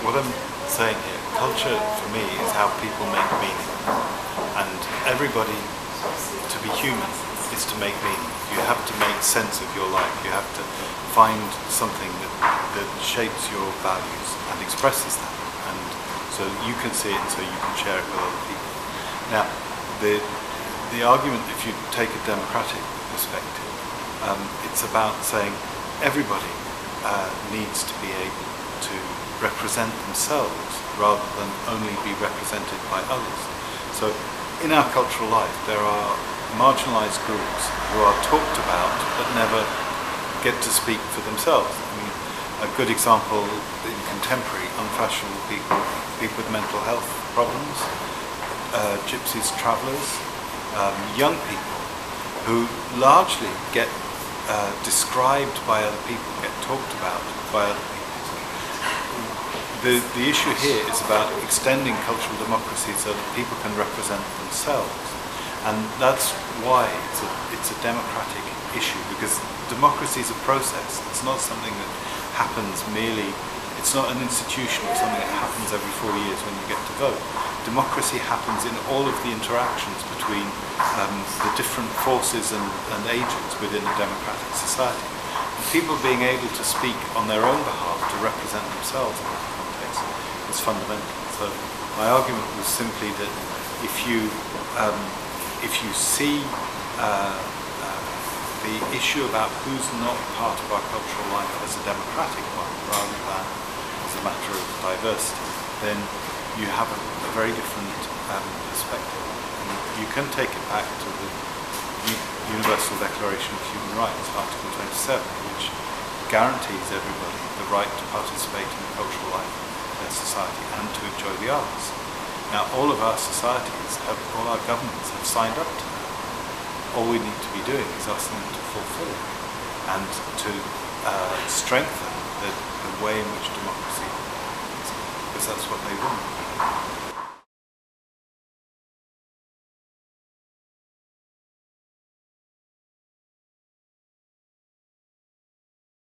what I'm saying here, culture for me is how people make meaning. And everybody, to be human, is to make meaning. You have to make sense of your life. You have to find something that shapes your values and expresses that. And so you can see it and so you can share it with other people. Now, the argument, if you take a democratic perspective, it's about saying everybody needs to be able to represent themselves rather than only be represented by others. So in our cultural life there are marginalized groups who are talked about but never get to speak for themselves. I mean, a good example in contemporary unfashionable people, people with mental health problems, gypsies, travellers, young people who largely get described by other people, get talked about by other people. The issue here is about extending cultural democracy so that people can represent themselves. And that's why it's a democratic issue, because democracy is a process. It's not something that happens merely, it's not an institution or something that happens every 4 years when you get to vote. Democracy happens in all of the interactions between the different forces and agents within a democratic society. And people being able to speak on their own behalf to represent themselves in that context is fundamental. So my argument was simply that if you see the issue about who's not part of our cultural life as a democratic one rather than as a matter of diversity, then you have a very different perspective. And you can take it back to the Universal Declaration of Human Rights, Article 27, which guarantees everybody the right to participate in the cultural life of their society and to enjoy the arts. Now, all of our societies, all our governments have signed up to that. All we need to be doing is asking them to fulfill it and to strengthen the way in which democracy is, because that's what they want.